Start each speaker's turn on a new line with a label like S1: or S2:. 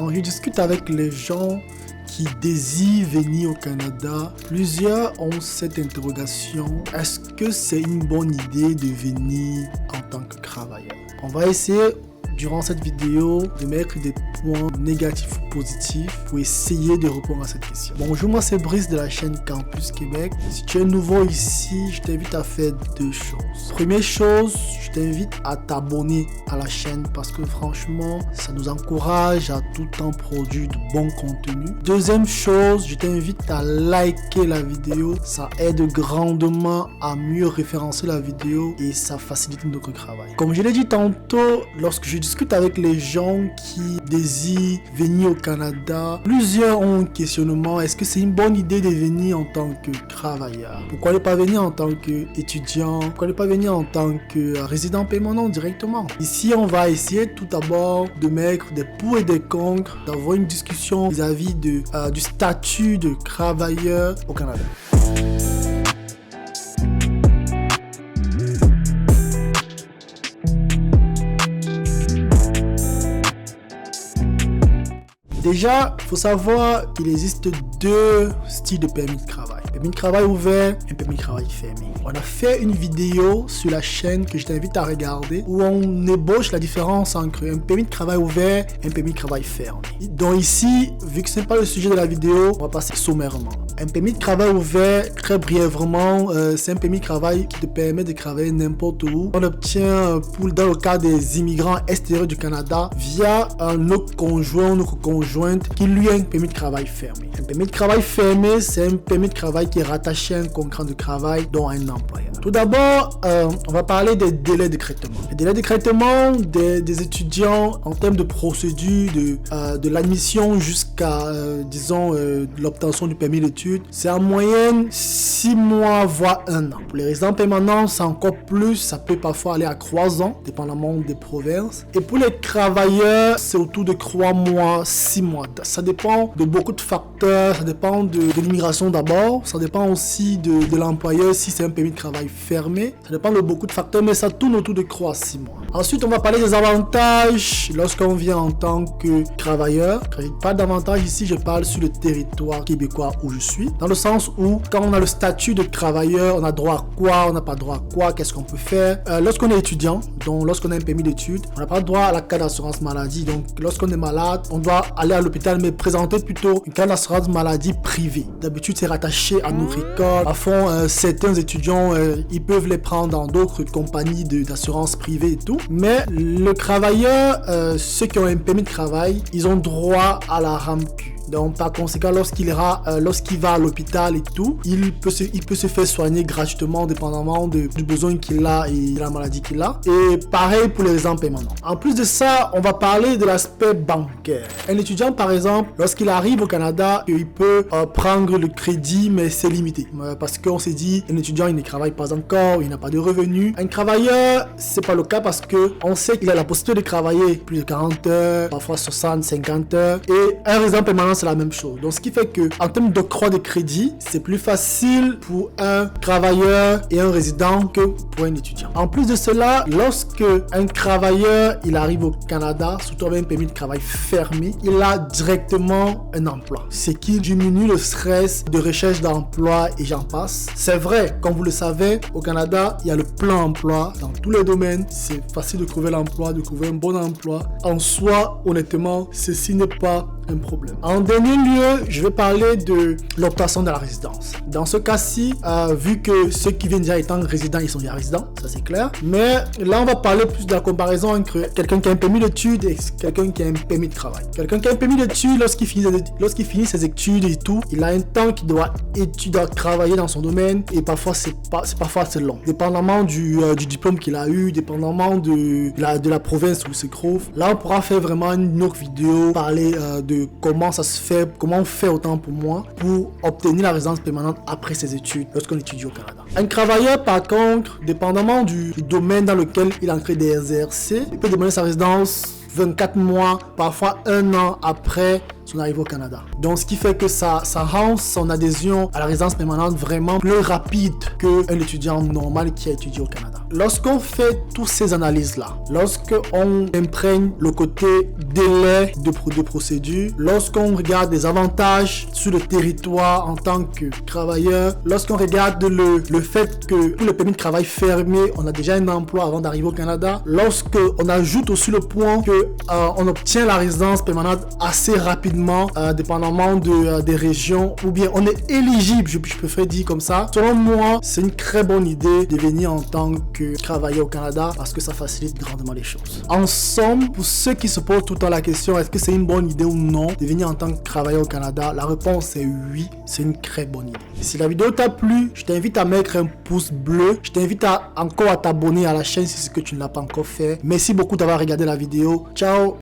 S1: Quand je discute avec les gens qui désirent venir au Canada, plusieurs ont cette interrogation: est-ce que c'est une bonne idée de venir en tant que travailleur? On va essayer durant cette vidéo de mettre des points négatifs ou positifs pour essayer de répondre à cette question. Bonjour, moi c'est Brice de la chaîne Campus Québec. Si tu es nouveau ici, je t'invite à faire deux choses. Première chose, je t'invite à t'abonner à la chaîne parce que franchement, ça nous encourage à tout le temps produire de bons contenus. Deuxième chose, je t'invite à liker la vidéo. Ça aide grandement à mieux référencer la vidéo et ça facilite notre travail. Comme je l'ai dit tantôt, lorsque je discute avec les gens qui désirent venir au Canada, plusieurs ont un questionnement: est-ce que c'est une bonne idée de venir en tant que travailleur? Pourquoi ne pas venir en tant qu'étudiant? Pourquoi ne pas venir en tant que résident permanent directement? Ici, on va essayer tout d'abord de mettre des pour et des contre, d'avoir une discussion vis-à-vis du statut de travailleur au Canada. Déjà, il faut savoir qu'il existe deux styles de permis de travail. Permis de travail ouvert et permis de travail fermé. On a fait une vidéo sur la chaîne que je t'invite à regarder où on ébauche la différence entre un permis de travail ouvert et un permis de travail fermé. Donc ici, vu que ce n'est pas le sujet de la vidéo, on va passer sommairement. Un permis de travail ouvert, très brièvement, c'est un permis de travail qui te permet de travailler n'importe où. On l'obtient dans le cas des immigrants extérieurs du Canada via notre conjoint ou notre conjointe qui lui a un permis de travail fermé. Un permis de travail fermé, c'est un permis de travail qui est rattaché à un contrat de travail dont un employeur. Tout d'abord, on va parler des délais de traitement. Les délais de traitement des étudiants en termes de procédure, de l'admission jusqu'à, l'obtention du permis d'études, c'est en moyenne 6 mois, voire 1 an. Pour les résidents permanents, c'est encore plus, ça peut parfois aller à 3 ans, dépendamment des provinces. Et pour les travailleurs, c'est autour de 3 mois, 6 mois. Ça dépend de beaucoup de facteurs, ça dépend de l'immigration d'abord, ça dépend aussi de l'employeur si c'est un permis de travail fermé, ça dépend de beaucoup de facteurs, mais ça tourne autour de 3 à 6 mois. Ensuite, on va parler des avantages lorsqu'on vient en tant que travailleur. Quand je dis pas d'avantages ici, je parle sur le territoire québécois où je suis, dans le sens où quand on a le statut de travailleur, on a droit à quoi, on n'a pas droit à quoi, qu'est-ce qu'on peut faire. Lorsqu'on est étudiant, donc lorsqu'on a un permis d'études, on n'a pas droit à la carte d'assurance maladie. Donc lorsqu'on est malade, on doit aller à l'hôpital, mais présenter plutôt une carte d'assurance maladie privée. D'habitude, c'est rattaché à nos records. À fond, certains étudiants, ils peuvent les prendre dans d'autres compagnies d'assurance privée et tout. Mais le travailleur, ceux qui ont un permis de travail, ils ont droit à la RAMQ. Donc par conséquent, lorsqu'il va à l'hôpital et tout, il peut se faire soigner gratuitement dépendamment du besoin qu'il a et de la maladie qu'il a. Et pareil pour les résidents permanents. En plus de ça, on va parler de l'aspect bancaire. Un étudiant par exemple, lorsqu'il arrive au Canada, il peut prendre le crédit, mais c'est limité. Parce qu'on s'est dit, un étudiant il ne travaille pas encore, il n'a pas de revenus. Un travailleur, c'est pas le cas parce qu'on sait qu'il a la possibilité de travailler plus de 40 heures, parfois 60, 50 heures. Et un résident permanent, c'est la même chose. Donc ce qui fait que en termes d'octroi de crédit, c'est plus facile pour un travailleur et un résident que pour un étudiant. En plus de cela, lorsque un travailleur il arrive au Canada, surtout avec un permis de travail fermé, il a directement un emploi. Ce qui diminue le stress de recherche d'emploi et j'en passe. C'est vrai, comme vous le savez, au Canada, il y a le plein emploi dans tous les domaines. C'est facile de trouver l'emploi, de trouver un bon emploi. En soi, honnêtement, ceci n'est pas un problème. En dernier lieu, je vais parler de l'obtention de la résidence. Dans ce cas-ci, vu que ceux qui viennent déjà étant résidents, ils sont déjà résidents, ça c'est clair. Mais là, on va parler plus de la comparaison entre quelqu'un qui a un permis d'études et quelqu'un qui a un permis de travail. Quelqu'un qui a un permis d'études, lorsqu'il finit ses études et tout, il a un temps qu'il doit travailler dans son domaine et parfois c'est parfois assez long. Dépendamment du diplôme qu'il a eu, dépendamment de la province où il se trouve. Là, on pourra faire vraiment une autre vidéo, parler de comment ça se fait, comment on fait autant pour moi pour obtenir la résidence permanente après ses études lorsqu'on étudie au Canada. Un travailleur, par contre, dépendamment du domaine dans lequel il est en train d'exercer, il peut demander sa résidence 24 mois, parfois 1 an après son arrivée au Canada. Donc ce qui fait que ça rend son adhésion à la résidence permanente vraiment plus rapide qu'un étudiant normal qui a étudié au Canada. lorsqu'on fait toutes ces analyses-là, lorsqu'on imprègne le côté délai de procédure, lorsqu'on regarde les avantages sur le territoire en tant que travailleur, lorsqu'on regarde le fait que pour le permis de travail fermé, on a déjà un emploi avant d'arriver au Canada, lorsqu'on ajoute aussi le point que on obtient la résidence permanente assez rapidement, dépendamment des régions, ou bien on est éligible, je préfère dire comme ça. Selon moi, c'est une très bonne idée de venir en tant que travailleur au Canada parce que ça facilite grandement les choses. En somme, pour ceux qui se posent tout le temps la question, est-ce que c'est une bonne idée ou non de venir en tant que travailleur au Canada, la réponse est oui, c'est une très bonne idée. Et si la vidéo t'a plu, je t'invite à mettre un pouce bleu, je t'invite encore à t'abonner à la chaîne si c'est ce que tu ne l'as pas encore fait. Merci beaucoup d'avoir regardé la vidéo. Ciao!